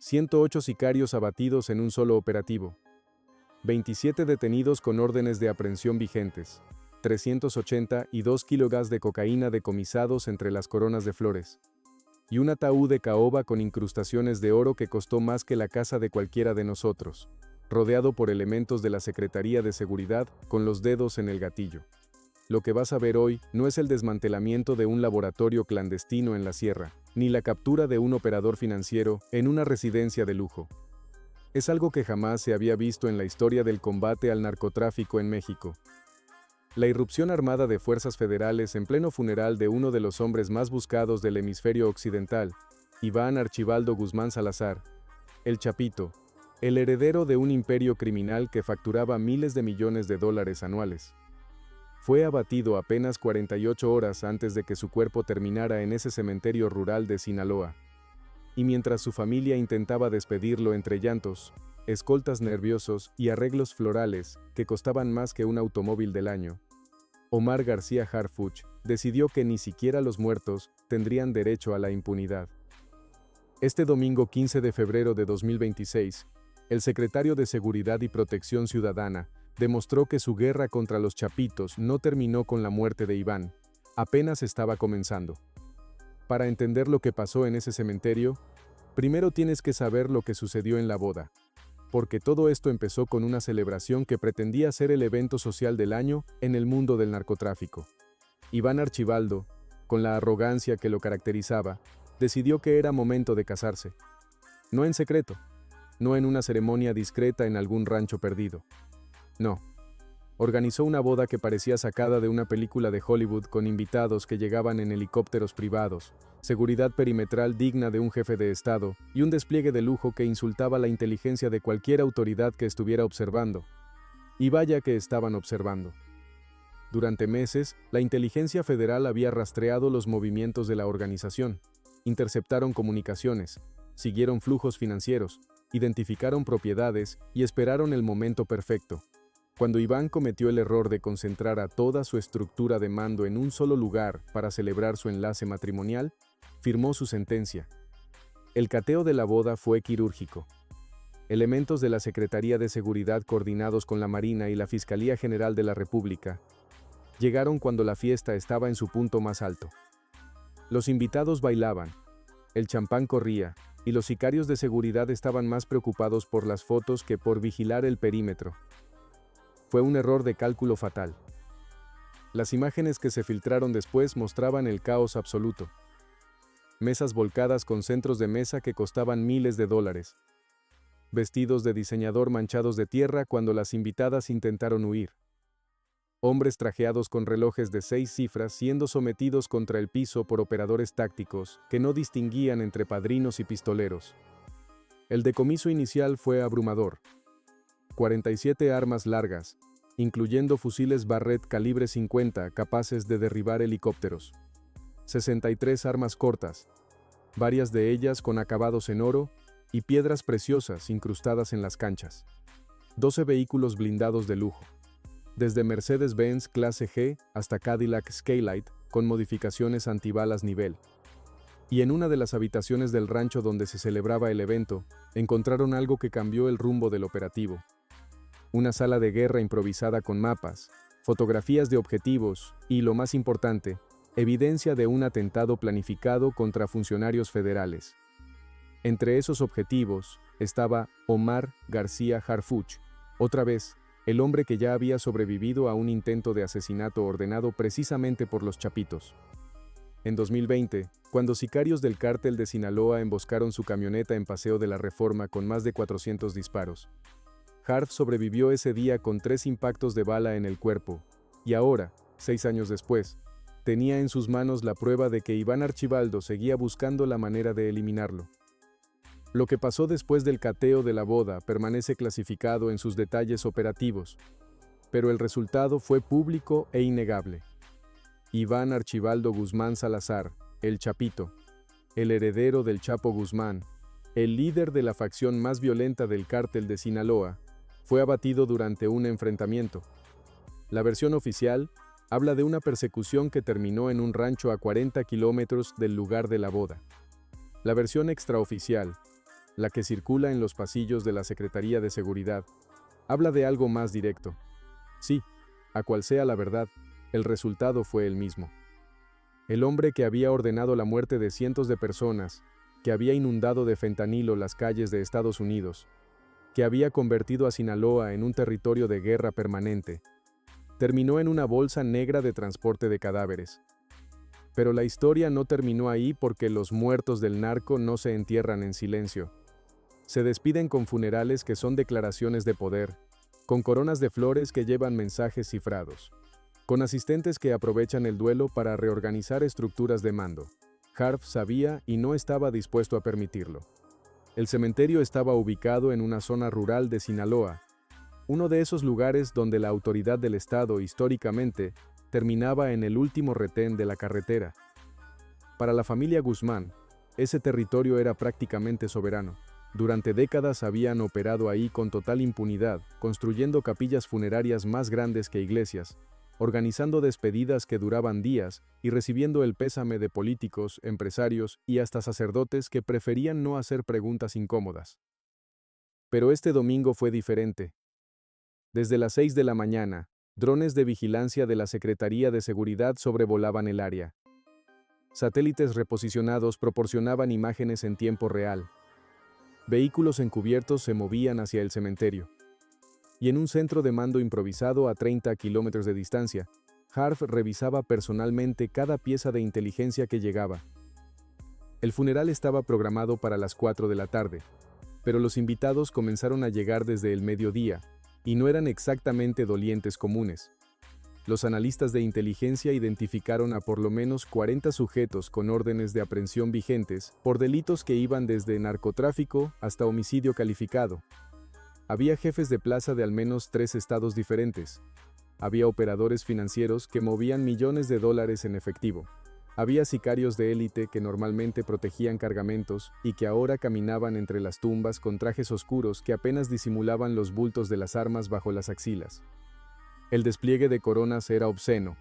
108 sicarios abatidos en un solo operativo. 27 detenidos con órdenes de aprehensión vigentes. 382 kilogramos de cocaína decomisados entre las coronas de flores. Y un ataúd de caoba con incrustaciones de oro que costó más que la casa de cualquiera de nosotros, rodeado por elementos de la Secretaría de Seguridad con los dedos en el gatillo. Lo que vas a ver hoy no es el desmantelamiento de un laboratorio clandestino en la sierra, ni la captura de un operador financiero en una residencia de lujo. Es algo que jamás se había visto en la historia del combate al narcotráfico en México. La irrupción armada de fuerzas federales en pleno funeral de uno de los hombres más buscados del hemisferio occidental, Iván Archibaldo Guzmán Salazar, el Chapito, el heredero de un imperio criminal que facturaba miles de millones de dólares anuales. Fue abatido apenas 48 horas antes de que su cuerpo terminara en ese cementerio rural de Sinaloa. Y mientras su familia intentaba despedirlo entre llantos, escoltas nerviosos y arreglos florales que costaban más que un automóvil del año, Omar García Harfuch decidió que ni siquiera los muertos tendrían derecho a la impunidad. Este domingo 15 de febrero de 2026, el secretario de Seguridad y Protección Ciudadana demostró que su guerra contra los chapitos no terminó con la muerte de Iván, apenas estaba comenzando. Para entender lo que pasó en ese cementerio, primero tienes que saber lo que sucedió en la boda, porque todo esto empezó con una celebración que pretendía ser el evento social del año en el mundo del narcotráfico. Iván Archibaldo, con la arrogancia que lo caracterizaba, decidió que era momento de casarse. No en secreto, no en una ceremonia discreta en algún rancho perdido. No. Organizó una boda que parecía sacada de una película de Hollywood con invitados que llegaban en helicópteros privados, seguridad perimetral digna de un jefe de Estado y un despliegue de lujo que insultaba la inteligencia de cualquier autoridad que estuviera observando. Y vaya que estaban observando. Durante meses, la inteligencia federal había rastreado los movimientos de la organización, interceptaron comunicaciones, siguieron flujos financieros, identificaron propiedades y esperaron el momento perfecto. Cuando Iván cometió el error de concentrar a toda su estructura de mando en un solo lugar para celebrar su enlace matrimonial, firmó su sentencia. El cateo de la boda fue quirúrgico. Elementos de la Secretaría de Seguridad coordinados con la Marina y la Fiscalía General de la República llegaron cuando la fiesta estaba en su punto más alto. Los invitados bailaban, el champán corría, y los sicarios de seguridad estaban más preocupados por las fotos que por vigilar el perímetro. Fue un error de cálculo fatal. Las imágenes que se filtraron después mostraban el caos absoluto. Mesas volcadas con centros de mesa que costaban miles de dólares. Vestidos de diseñador manchados de tierra cuando las invitadas intentaron huir. Hombres trajeados con relojes de 6 cifras siendo sometidos contra el piso por operadores tácticos que no distinguían entre padrinos y pistoleros. El decomiso inicial fue abrumador. 47 armas largas, incluyendo fusiles Barrett calibre 50 capaces de derribar helicópteros. 63 armas cortas, varias de ellas con acabados en oro y piedras preciosas incrustadas en las canchas. 12 vehículos blindados de lujo, desde Mercedes-Benz clase G hasta Cadillac Skylight con modificaciones antibalas nivel. Y en una de las habitaciones del rancho donde se celebraba el evento, encontraron algo que cambió el rumbo del operativo. Una sala de guerra improvisada con mapas, fotografías de objetivos y, lo más importante, evidencia de un atentado planificado contra funcionarios federales. Entre esos objetivos estaba Omar García Harfuch, otra vez, el hombre que ya había sobrevivido a un intento de asesinato ordenado precisamente por los chapitos. En 2020, cuando sicarios del cártel de Sinaloa emboscaron su camioneta en Paseo de la Reforma con más de 400 disparos, Harf sobrevivió ese día con 3 impactos de bala en el cuerpo, y ahora, 6 años después, tenía en sus manos la prueba de que Iván Archibaldo seguía buscando la manera de eliminarlo. Lo que pasó después del cateo de la boda permanece clasificado en sus detalles operativos, pero el resultado fue público e innegable. Iván Archibaldo Guzmán Salazar, el Chapito, el heredero del Chapo Guzmán, el líder de la facción más violenta del cártel de Sinaloa, fue abatido durante un enfrentamiento. La versión oficial habla de una persecución que terminó en un rancho a 40 kilómetros del lugar de la boda. La versión extraoficial la que circula en los pasillos de la Secretaría de Seguridad, habla de algo más directo. Sí, a cual sea la verdad, el resultado fue el mismo. El hombre que había ordenado la muerte de cientos de personas, que había inundado de fentanilo las calles de Estados Unidos, que había convertido a Sinaloa en un territorio de guerra permanente, terminó en una bolsa negra de transporte de cadáveres. Pero la historia no terminó ahí porque los muertos del narco no se entierran en silencio. Se despiden con funerales que son declaraciones de poder, con coronas de flores que llevan mensajes cifrados, con asistentes que aprovechan el duelo para reorganizar estructuras de mando. Harv sabía y no estaba dispuesto a permitirlo. El cementerio estaba ubicado en una zona rural de Sinaloa, uno de esos lugares donde la autoridad del Estado históricamente terminaba en el último retén de la carretera. Para la familia Guzmán, ese territorio era prácticamente soberano. Durante décadas habían operado ahí con total impunidad, construyendo capillas funerarias más grandes que iglesias, organizando despedidas que duraban días y recibiendo el pésame de políticos, empresarios y hasta sacerdotes que preferían no hacer preguntas incómodas. Pero este domingo fue diferente. Desde las 6 de la mañana, drones de vigilancia de la Secretaría de Seguridad sobrevolaban el área. Satélites reposicionados proporcionaban imágenes en tiempo real. Vehículos encubiertos se movían hacia el cementerio. Y en un centro de mando improvisado a 30 kilómetros de distancia, Harv revisaba personalmente cada pieza de inteligencia que llegaba. El funeral estaba programado para las 4 de la tarde, pero los invitados comenzaron a llegar desde el mediodía, y no eran exactamente dolientes comunes. Los analistas de inteligencia identificaron a por lo menos 40 sujetos con órdenes de aprehensión vigentes por delitos que iban desde narcotráfico hasta homicidio calificado. Había jefes de plaza de al menos 3 estados diferentes. Había operadores financieros que movían millones de dólares en efectivo. Había sicarios de élite que normalmente protegían cargamentos y que ahora caminaban entre las tumbas con trajes oscuros que apenas disimulaban los bultos de las armas bajo las axilas. El despliegue de coronas era obsceno.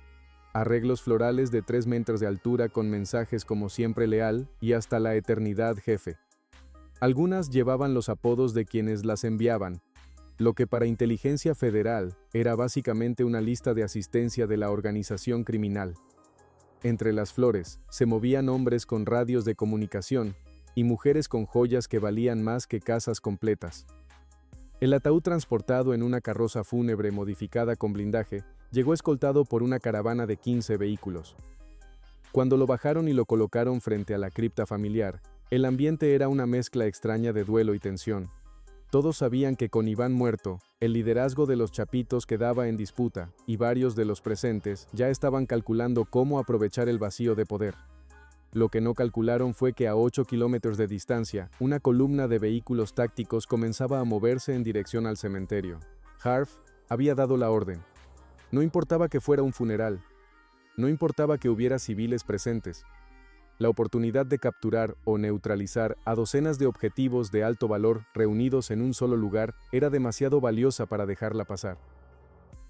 Arreglos florales de 3 metros de altura con mensajes como siempre leal y hasta la eternidad jefe. Algunas llevaban los apodos de quienes las enviaban, lo que para inteligencia federal era básicamente una lista de asistencia de la organización criminal. Entre las flores se movían hombres con radios de comunicación y mujeres con joyas que valían más que casas completas. El ataúd transportado en una carroza fúnebre modificada con blindaje llegó escoltado por una caravana de 15 vehículos. Cuando lo bajaron y lo colocaron frente a la cripta familiar, el ambiente era una mezcla extraña de duelo y tensión. Todos sabían que con Iván muerto, el liderazgo de los Chapitos quedaba en disputa, y varios de los presentes ya estaban calculando cómo aprovechar el vacío de poder. Lo que no calcularon fue que a 8 kilómetros de distancia, una columna de vehículos tácticos comenzaba a moverse en dirección al cementerio. Harv había dado la orden. No importaba que fuera un funeral. No importaba que hubiera civiles presentes. La oportunidad de capturar o neutralizar a docenas de objetivos de alto valor reunidos en un solo lugar era demasiado valiosa para dejarla pasar.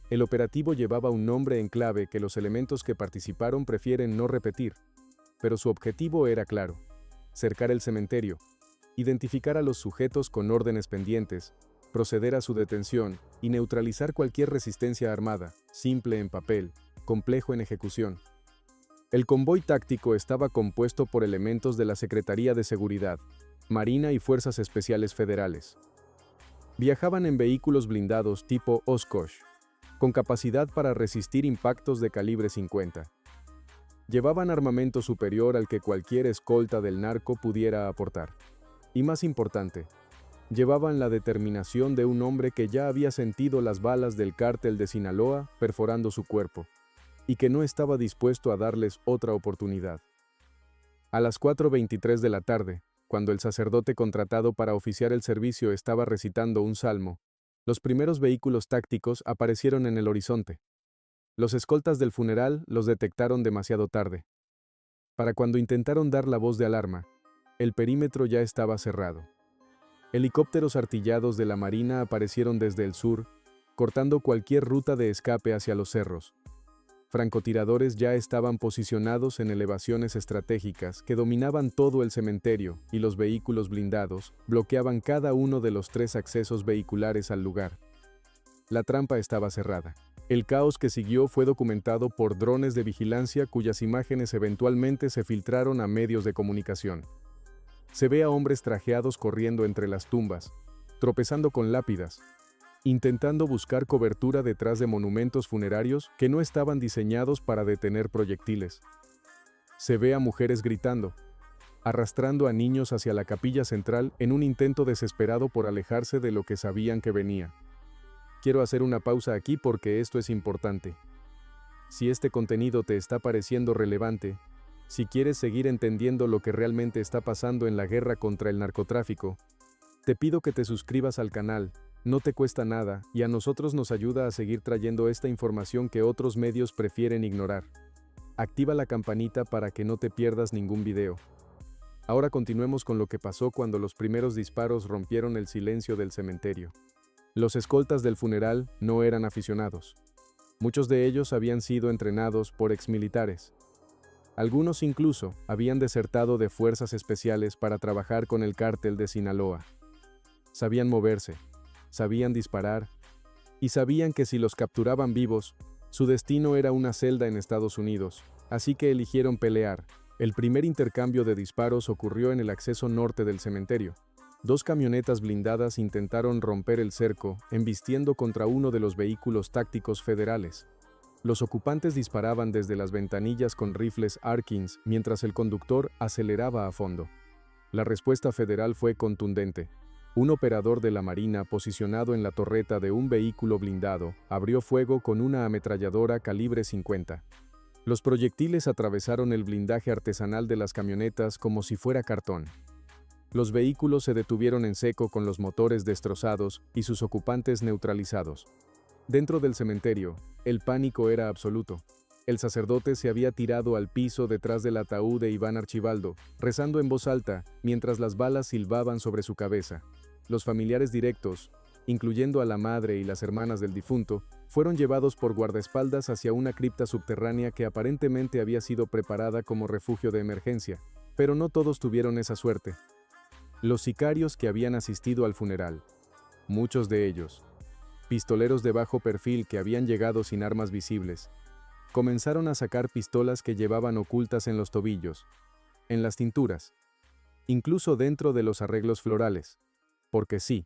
El operativo llevaba un nombre en clave que los elementos que participaron prefieren no repetir. Pero su objetivo era claro: cercar el cementerio, identificar a los sujetos con órdenes pendientes, proceder a su detención y neutralizar cualquier resistencia armada, simple en papel, complejo en ejecución. El convoy táctico estaba compuesto por elementos de la Secretaría de Seguridad, Marina y Fuerzas Especiales Federales. Viajaban en vehículos blindados tipo Oshkosh, con capacidad para resistir impactos de calibre 50. Llevaban armamento superior al que cualquier escolta del narco pudiera aportar. Y más importante, llevaban la determinación de un hombre que ya había sentido las balas del cártel de Sinaloa perforando su cuerpo, y que no estaba dispuesto a darles otra oportunidad. A las 4:23 de la tarde, cuando el sacerdote contratado para oficiar el servicio estaba recitando un salmo, los primeros vehículos tácticos aparecieron en el horizonte. Los escoltas del funeral los detectaron demasiado tarde. Para cuando intentaron dar la voz de alarma, el perímetro ya estaba cerrado. Helicópteros artillados de la Marina aparecieron desde el sur, cortando cualquier ruta de escape hacia los cerros. Francotiradores ya estaban posicionados en elevaciones estratégicas que dominaban todo el cementerio, y los vehículos blindados bloqueaban cada uno de los 3 accesos vehiculares al lugar. La trampa estaba cerrada. El caos que siguió fue documentado por drones de vigilancia cuyas imágenes eventualmente se filtraron a medios de comunicación. Se ve a hombres trajeados corriendo entre las tumbas, tropezando con lápidas, intentando buscar cobertura detrás de monumentos funerarios que no estaban diseñados para detener proyectiles. Se ve a mujeres gritando, arrastrando a niños hacia la capilla central en un intento desesperado por alejarse de lo que sabían que venía. Quiero hacer una pausa aquí porque esto es importante. Si este contenido te está pareciendo relevante, si quieres seguir entendiendo lo que realmente está pasando en la guerra contra el narcotráfico, te pido que te suscribas al canal. No te cuesta nada, y a nosotros nos ayuda a seguir trayendo esta información que otros medios prefieren ignorar. Activa la campanita para que no te pierdas ningún video. Ahora continuemos con lo que pasó cuando los primeros disparos rompieron el silencio del cementerio. Los escoltas del funeral no eran aficionados. Muchos de ellos habían sido entrenados por exmilitares. Algunos incluso habían desertado de fuerzas especiales para trabajar con el cártel de Sinaloa. Sabían moverse, sabían disparar, y sabían que si los capturaban vivos, su destino era una celda en Estados Unidos, así que eligieron pelear. El primer intercambio de disparos ocurrió en el acceso norte del cementerio. 2 camionetas blindadas intentaron romper el cerco, embistiendo contra uno de los vehículos tácticos federales. Los ocupantes disparaban desde las ventanillas con rifles Harkins mientras el conductor aceleraba a fondo. La respuesta federal fue contundente. Un operador de la Marina posicionado en la torreta de un vehículo blindado abrió fuego con una ametralladora calibre 50. Los proyectiles atravesaron el blindaje artesanal de las camionetas como si fuera cartón. Los vehículos se detuvieron en seco con los motores destrozados y sus ocupantes neutralizados. Dentro del cementerio, el pánico era absoluto. El sacerdote se había tirado al piso detrás del ataúd de Iván Archibaldo, rezando en voz alta, mientras las balas silbaban sobre su cabeza. Los familiares directos, incluyendo a la madre y las hermanas del difunto, fueron llevados por guardaespaldas hacia una cripta subterránea que aparentemente había sido preparada como refugio de emergencia, pero no todos tuvieron esa suerte. Los sicarios que habían asistido al funeral, muchos de ellos, pistoleros de bajo perfil que habían llegado sin armas visibles, comenzaron a sacar pistolas que llevaban ocultas en los tobillos, en las cinturas, incluso dentro de los arreglos florales. Porque sí,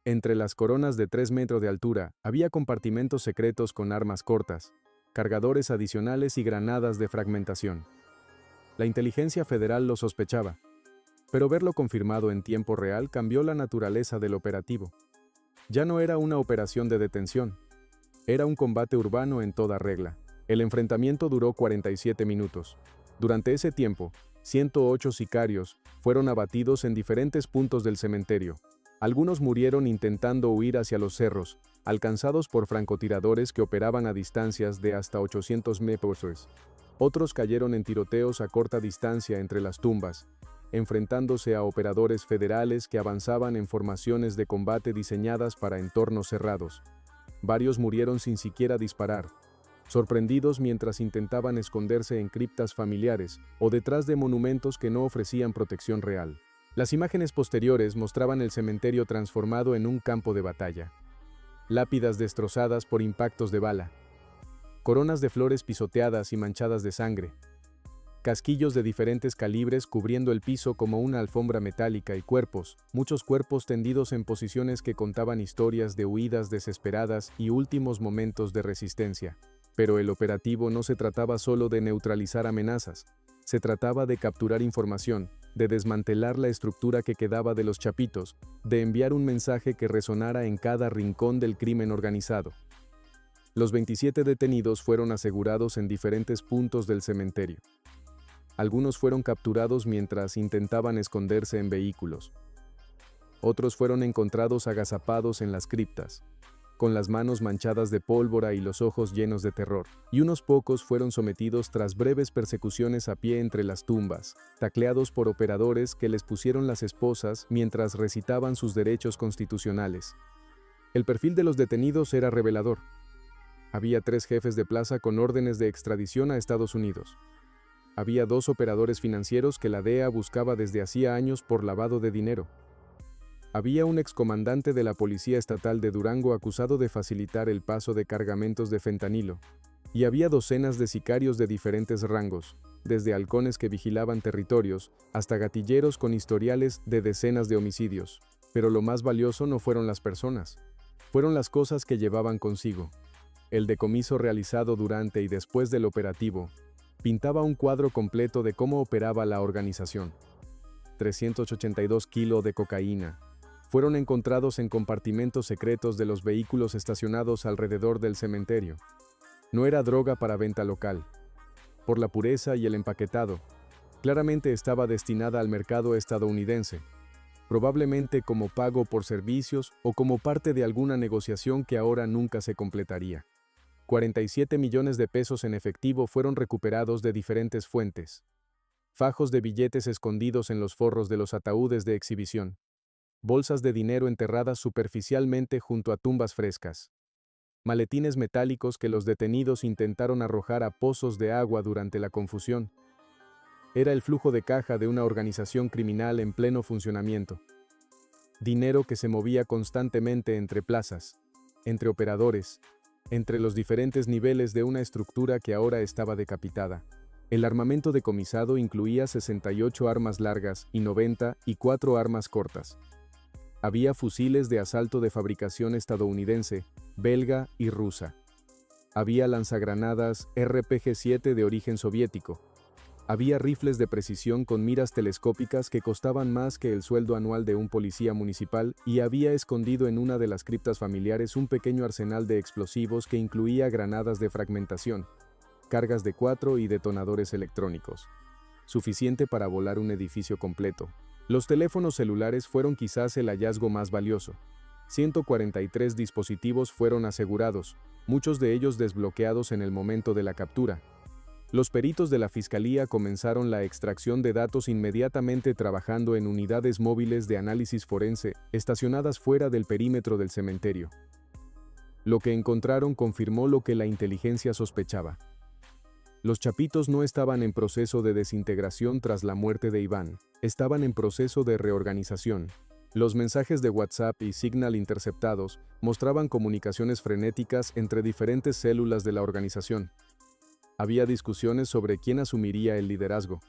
entre las coronas de 3 metros de altura había compartimentos secretos con armas cortas, cargadores adicionales y granadas de fragmentación. La inteligencia federal lo sospechaba, pero verlo confirmado en tiempo real cambió la naturaleza del operativo. Ya no era una operación de detención, era un combate urbano en toda regla. El enfrentamiento duró 47 minutos. Durante ese tiempo, 108 sicarios fueron abatidos en diferentes puntos del cementerio. Algunos murieron intentando huir hacia los cerros, alcanzados por francotiradores que operaban a distancias de hasta 800 metros. Otros cayeron en tiroteos a corta distancia entre las tumbas, enfrentándose a operadores federales que avanzaban en formaciones de combate diseñadas para entornos cerrados. Varios murieron sin siquiera disparar, sorprendidos mientras intentaban esconderse en criptas familiares o detrás de monumentos que no ofrecían protección real. Las imágenes posteriores mostraban el cementerio transformado en un campo de batalla. Lápidas destrozadas por impactos de bala, coronas de flores pisoteadas y manchadas de sangre, casquillos de diferentes calibres cubriendo el piso como una alfombra metálica y cuerpos, muchos cuerpos tendidos en posiciones que contaban historias de huidas desesperadas y últimos momentos de resistencia. Pero el operativo no se trataba solo de neutralizar amenazas, se trataba de capturar información, de desmantelar la estructura que quedaba de los chapitos, de enviar un mensaje que resonara en cada rincón del crimen organizado. Los 27 detenidos fueron asegurados en diferentes puntos del cementerio. Algunos fueron capturados mientras intentaban esconderse en vehículos. Otros fueron encontrados agazapados en las criptas, con las manos manchadas de pólvora y los ojos llenos de terror, y unos pocos fueron sometidos tras breves persecuciones a pie entre las tumbas, tacleados por operadores que les pusieron las esposas mientras recitaban sus derechos constitucionales. El perfil de los detenidos era revelador. Había 3 jefes de plaza con órdenes de extradición a Estados Unidos. Había 2 operadores financieros que la DEA buscaba desde hacía años por lavado de dinero. Había un excomandante de la Policía Estatal de Durango acusado de facilitar el paso de cargamentos de fentanilo. Y había docenas de sicarios de diferentes rangos, desde halcones que vigilaban territorios, hasta gatilleros con historiales de decenas de homicidios. Pero lo más valioso no fueron las personas, fueron las cosas que llevaban consigo. El decomiso realizado durante y después del operativo pintaba un cuadro completo de cómo operaba la organización. 382 kilos de cocaína fueron encontrados en compartimentos secretos de los vehículos estacionados alrededor del cementerio. No era droga para venta local. Por la pureza y el empaquetado, claramente estaba destinada al mercado estadounidense, probablemente como pago por servicios o como parte de alguna negociación que ahora nunca se completaría. 47 millones de pesos en efectivo fueron recuperados de diferentes fuentes. Fajos de billetes escondidos en los forros de los ataúdes de exhibición. Bolsas de dinero enterradas superficialmente junto a tumbas frescas. Maletines metálicos que los detenidos intentaron arrojar a pozos de agua durante la confusión. Era el flujo de caja de una organización criminal en pleno funcionamiento. Dinero que se movía constantemente entre plazas, entre operadores, entre los diferentes niveles de una estructura que ahora estaba decapitada. El armamento decomisado incluía 68 armas largas y 94 armas cortas. Había fusiles de asalto de fabricación estadounidense, belga y rusa. Había lanzagranadas RPG-7 de origen soviético. Había rifles de precisión con miras telescópicas que costaban más que el sueldo anual de un policía municipal y había escondido en una de las criptas familiares un pequeño arsenal de explosivos que incluía granadas de fragmentación, cargas de 4 y detonadores electrónicos. Suficiente para volar un edificio completo. Los teléfonos celulares fueron quizás el hallazgo más valioso. 143 dispositivos fueron asegurados, muchos de ellos desbloqueados en el momento de la captura. Los peritos de la Fiscalía comenzaron la extracción de datos inmediatamente trabajando en unidades móviles de análisis forense estacionadas fuera del perímetro del cementerio. Lo que encontraron confirmó lo que la inteligencia sospechaba. Los chapitos no estaban en proceso de desintegración tras la muerte de Iván, estaban en proceso de reorganización. Los mensajes de WhatsApp y Signal interceptados mostraban comunicaciones frenéticas entre diferentes células de la organización. Había discusiones sobre quién asumiría el liderazgo.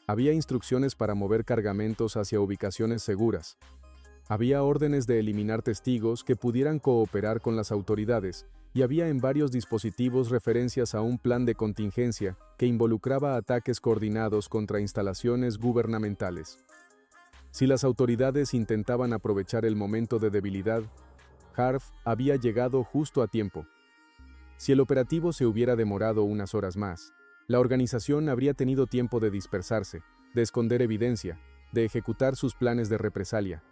Había instrucciones para mover cargamentos hacia ubicaciones seguras. Había órdenes de eliminar testigos que pudieran cooperar con las autoridades, y había en varios dispositivos referencias a un plan de contingencia que involucraba ataques coordinados contra instalaciones gubernamentales. Si las autoridades intentaban aprovechar el momento de debilidad, Harf había llegado justo a tiempo. Si el operativo se hubiera demorado unas horas más, la organización habría tenido tiempo de dispersarse, de esconder evidencia, de ejecutar sus planes de represalia.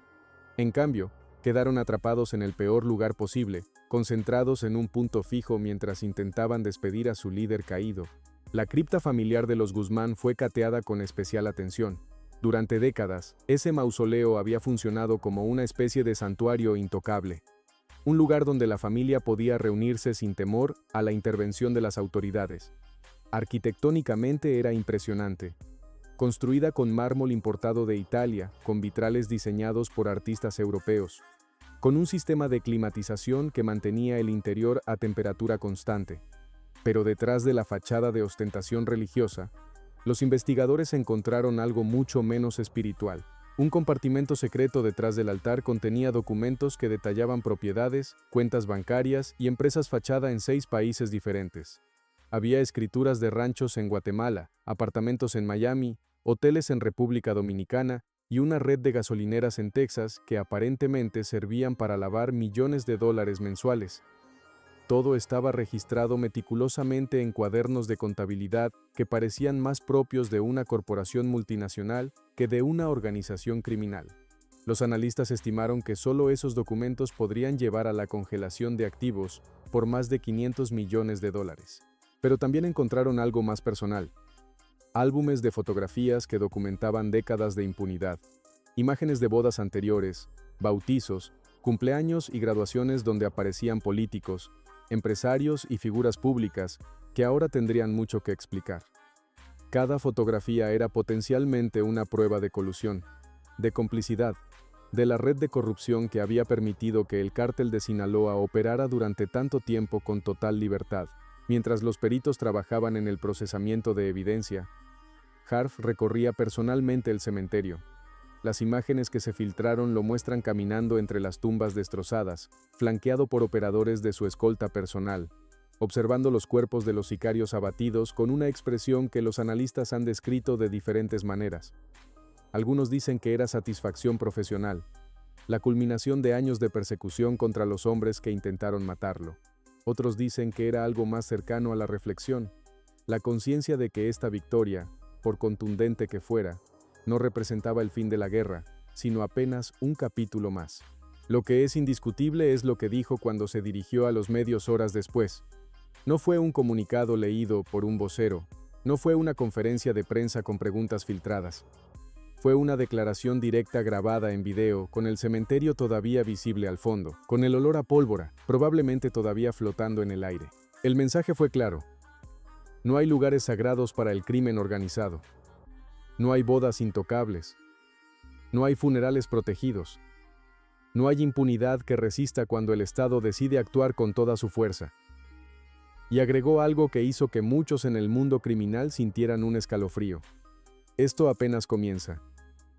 En cambio, quedaron atrapados en el peor lugar posible, concentrados en un punto fijo mientras intentaban despedir a su líder caído. La cripta familiar de los Guzmán fue cateada con especial atención. Durante décadas, ese mausoleo había funcionado como una especie de santuario intocable. Un lugar donde la familia podía reunirse sin temor a la intervención de las autoridades. Arquitectónicamente era impresionante. Construida con mármol importado de Italia, con vitrales diseñados por artistas europeos, con un sistema de climatización que mantenía el interior a temperatura constante. Pero detrás de la fachada de ostentación religiosa, los investigadores encontraron algo mucho menos espiritual. Un compartimento secreto detrás del altar contenía documentos que detallaban propiedades, cuentas bancarias y empresas fachada en 6 países diferentes. Había escrituras de ranchos en Guatemala, apartamentos en Miami, hoteles en República Dominicana y una red de gasolineras en Texas que aparentemente servían para lavar millones de dólares mensuales. Todo estaba registrado meticulosamente en cuadernos de contabilidad que parecían más propios de una corporación multinacional que de una organización criminal. Los analistas estimaron que solo esos documentos podrían llevar a la congelación de activos por más de 500 millones de dólares. Pero también encontraron algo más personal. Álbumes de fotografías que documentaban décadas de impunidad, imágenes de bodas anteriores, bautizos, cumpleaños y graduaciones donde aparecían políticos, empresarios y figuras públicas que ahora tendrían mucho que explicar. Cada fotografía era potencialmente una prueba de colusión, de complicidad, de la red de corrupción que había permitido que el cártel de Sinaloa operara durante tanto tiempo con total libertad. Mientras los peritos trabajaban en el procesamiento de evidencia, Harf recorría personalmente el cementerio. Las imágenes que se filtraron lo muestran caminando entre las tumbas destrozadas, flanqueado por operadores de su escolta personal, observando los cuerpos de los sicarios abatidos con una expresión que los analistas han descrito de diferentes maneras. Algunos dicen que era satisfacción profesional, la culminación de años de persecución contra los hombres que intentaron matarlo. Otros dicen que era algo más cercano a la reflexión, la conciencia de que esta victoria, por contundente que fuera, no representaba el fin de la guerra, sino apenas un capítulo más. Lo que es indiscutible es lo que dijo cuando se dirigió a los medios horas después. No fue un comunicado leído por un vocero, no fue una conferencia de prensa con preguntas filtradas. Fue una declaración directa grabada en video, con el cementerio todavía visible al fondo, con el olor a pólvora, probablemente todavía flotando en el aire. El mensaje fue claro. No hay lugares sagrados para el crimen organizado. No hay bodas intocables. No hay funerales protegidos. No hay impunidad que resista cuando el Estado decide actuar con toda su fuerza. Y agregó algo que hizo que muchos en el mundo criminal sintieran un escalofrío. Esto apenas comienza.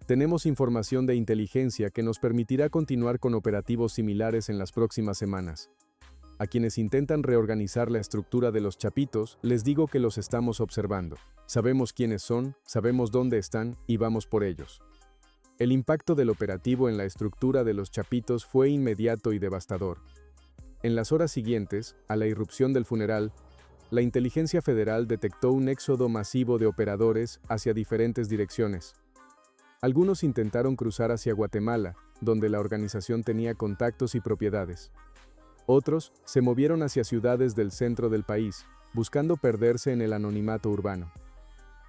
Tenemos información de inteligencia que nos permitirá continuar con operativos similares en las próximas semanas. A quienes intentan reorganizar la estructura de los chapitos, les digo que los estamos observando. Sabemos quiénes son, sabemos dónde están y vamos por ellos. El impacto del operativo en la estructura de los chapitos fue inmediato y devastador. En las horas siguientes, a la irrupción del funeral, la inteligencia federal detectó un éxodo masivo de operadores hacia diferentes direcciones. Algunos intentaron cruzar hacia Guatemala, donde la organización tenía contactos y propiedades. Otros se movieron hacia ciudades del centro del país, buscando perderse en el anonimato urbano.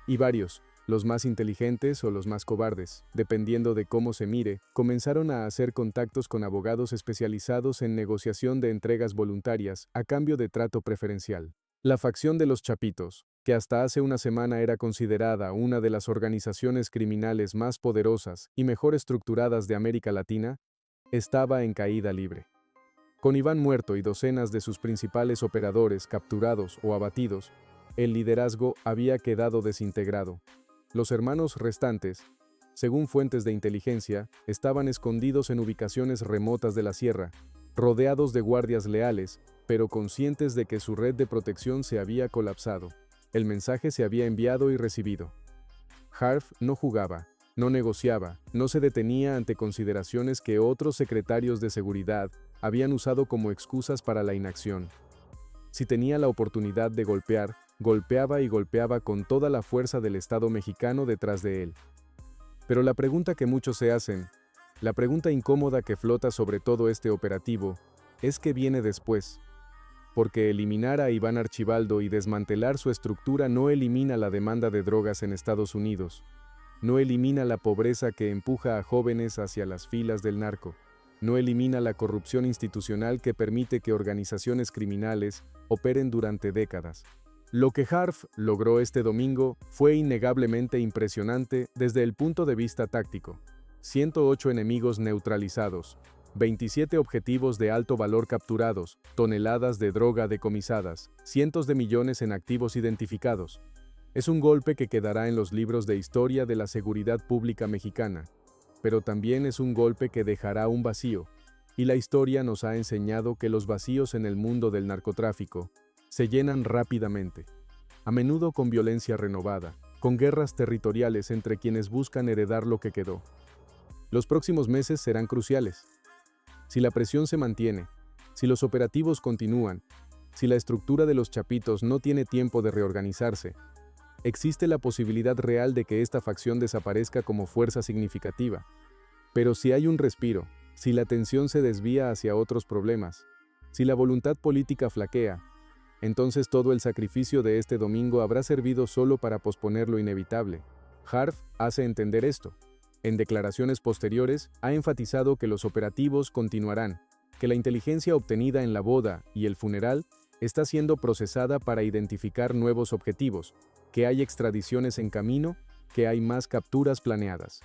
Y varios, los más inteligentes o los más cobardes, dependiendo de cómo se mire, comenzaron a hacer contactos con abogados especializados en negociación de entregas voluntarias a cambio de trato preferencial. La facción de los Chapitos, que hasta hace una semana era considerada una de las organizaciones criminales más poderosas y mejor estructuradas de América Latina, estaba en caída libre. Con Iván muerto y docenas de sus principales operadores capturados o abatidos, el liderazgo había quedado desintegrado. Los hermanos restantes, según fuentes de inteligencia, estaban escondidos en ubicaciones remotas de la sierra, rodeados de guardias leales, pero conscientes de que su red de protección se había colapsado. El mensaje se había enviado y recibido. Harf no jugaba, no negociaba, no se detenía ante consideraciones que otros secretarios de seguridad habían usado como excusas para la inacción. Si tenía la oportunidad de golpear, golpeaba y golpeaba con toda la fuerza del Estado mexicano detrás de él. Pero la pregunta que muchos se hacen, la pregunta incómoda que flota sobre todo este operativo, es ¿qué viene después? Porque eliminar a Iván Archibaldo y desmantelar su estructura no elimina la demanda de drogas en Estados Unidos, no elimina la pobreza que empuja a jóvenes hacia las filas del narco, no elimina la corrupción institucional que permite que organizaciones criminales operen durante décadas. Lo que Harf logró este domingo fue innegablemente impresionante desde el punto de vista táctico. 108 enemigos neutralizados, 27 objetivos de alto valor capturados, toneladas de droga decomisadas, cientos de millones en activos identificados. Es un golpe que quedará en los libros de historia de la seguridad pública mexicana, pero también es un golpe que dejará un vacío, y la historia nos ha enseñado que los vacíos en el mundo del narcotráfico se llenan rápidamente, a menudo con violencia renovada, con guerras territoriales entre quienes buscan heredar lo que quedó. Los próximos meses serán cruciales. Si la presión se mantiene, si los operativos continúan, si la estructura de los chapitos no tiene tiempo de reorganizarse, existe la posibilidad real de que esta facción desaparezca como fuerza significativa. Pero si hay un respiro, si la atención se desvía hacia otros problemas, si la voluntad política flaquea, entonces todo el sacrificio de este domingo habrá servido solo para posponer lo inevitable. Harf hace entender esto. En declaraciones posteriores, ha enfatizado que los operativos continuarán, que la inteligencia obtenida en la boda y el funeral está siendo procesada para identificar nuevos objetivos, que hay extradiciones en camino, que hay más capturas planeadas.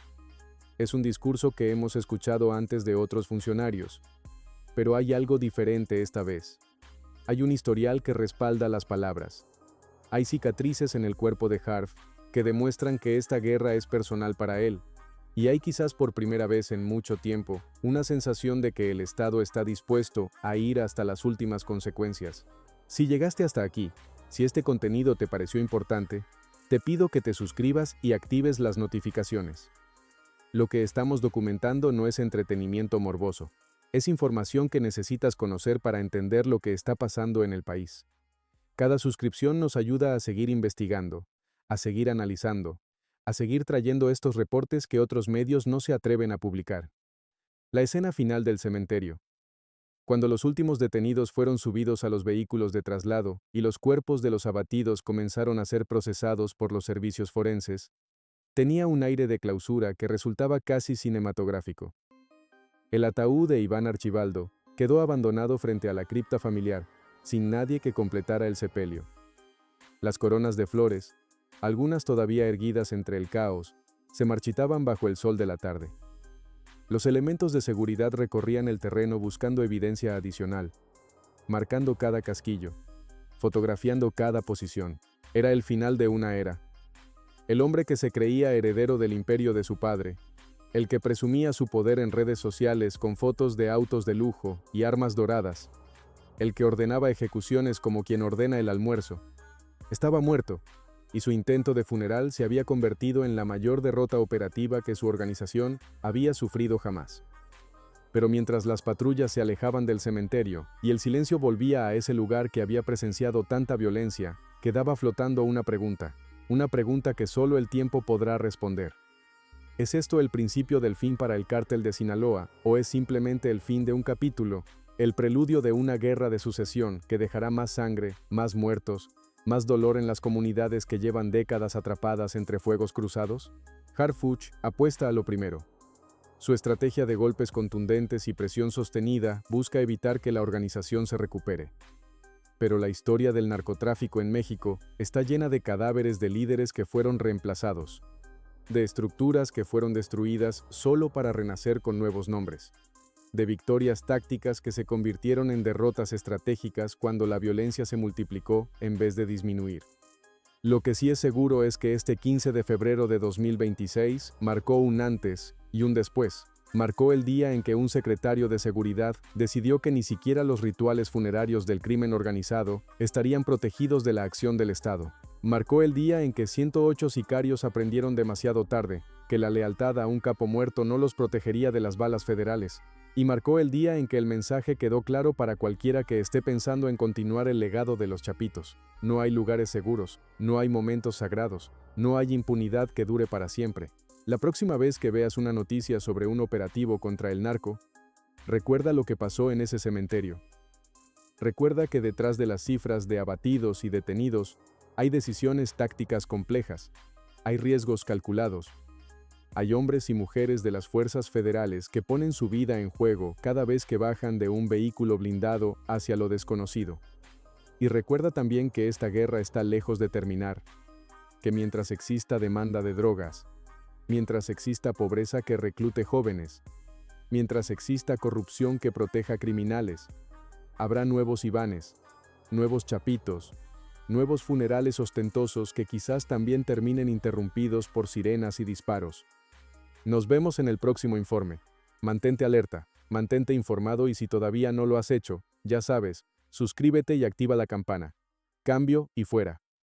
Es un discurso que hemos escuchado antes de otros funcionarios, pero hay algo diferente esta vez. Hay un historial que respalda las palabras. Hay cicatrices en el cuerpo de Harf que demuestran que esta guerra es personal para él, y hay quizás por primera vez en mucho tiempo una sensación de que el Estado está dispuesto a ir hasta las últimas consecuencias. Si llegaste hasta aquí, si este contenido te pareció importante, te pido que te suscribas y actives las notificaciones. Lo que estamos documentando no es entretenimiento morboso, es información que necesitas conocer para entender lo que está pasando en el país. Cada suscripción nos ayuda a seguir investigando, a seguir analizando, a seguir trayendo estos reportes que otros medios no se atreven a publicar. La escena final del cementerio. Cuando los últimos detenidos fueron subidos a los vehículos de traslado y los cuerpos de los abatidos comenzaron a ser procesados por los servicios forenses, tenía un aire de clausura que resultaba casi cinematográfico. El ataúd de Iván Archibaldo quedó abandonado frente a la cripta familiar, sin nadie que completara el sepelio. Las coronas de flores, algunas todavía erguidas entre el caos, se marchitaban bajo el sol de la tarde. Los elementos de seguridad recorrían el terreno buscando evidencia adicional, marcando cada casquillo, fotografiando cada posición. Era el final de una era. El hombre que se creía heredero del imperio de su padre, el que presumía su poder en redes sociales con fotos de autos de lujo y armas doradas, el que ordenaba ejecuciones como quien ordena el almuerzo, estaba muerto, y su intento de funeral se había convertido en la mayor derrota operativa que su organización había sufrido jamás. Pero mientras las patrullas se alejaban del cementerio y el silencio volvía a ese lugar que había presenciado tanta violencia, quedaba flotando una pregunta que solo el tiempo podrá responder. ¿Es esto el principio del fin para el cártel de Sinaloa, o es simplemente el fin de un capítulo, el preludio de una guerra de sucesión que dejará más sangre, más muertos, más dolor en las comunidades que llevan décadas atrapadas entre fuegos cruzados? Harfuch apuesta a lo primero. Su estrategia de golpes contundentes y presión sostenida busca evitar que la organización se recupere. Pero la historia del narcotráfico en México está llena de cadáveres de líderes que fueron reemplazados, de estructuras que fueron destruidas solo para renacer con nuevos nombres, de victorias tácticas que se convirtieron en derrotas estratégicas cuando la violencia se multiplicó en vez de disminuir. Lo que sí es seguro es que este 15 de febrero de 2026 marcó un antes y un después. Marcó el día en que un secretario de seguridad decidió que ni siquiera los rituales funerarios del crimen organizado estarían protegidos de la acción del Estado. Marcó el día en que 108 sicarios aprendieron demasiado tarde que la lealtad a un capo muerto no los protegería de las balas federales. Y marcó el día en que el mensaje quedó claro para cualquiera que esté pensando en continuar el legado de los Chapitos. No hay lugares seguros, no hay momentos sagrados, no hay impunidad que dure para siempre. La próxima vez que veas una noticia sobre un operativo contra el narco, recuerda lo que pasó en ese cementerio. Recuerda que detrás de las cifras de abatidos y detenidos hay decisiones tácticas complejas, hay riesgos calculados. Hay hombres y mujeres de las fuerzas federales que ponen su vida en juego cada vez que bajan de un vehículo blindado hacia lo desconocido. Y recuerda también que esta guerra está lejos de terminar, que mientras exista demanda de drogas, mientras exista pobreza que reclute jóvenes, mientras exista corrupción que proteja criminales, habrá nuevos Ivanes, nuevos Chapitos, nuevos funerales ostentosos que quizás también terminen interrumpidos por sirenas y disparos. Nos vemos en el próximo informe. Mantente alerta, mantente informado y si todavía no lo has hecho, ya sabes, suscríbete y activa la campana. Cambio y fuera.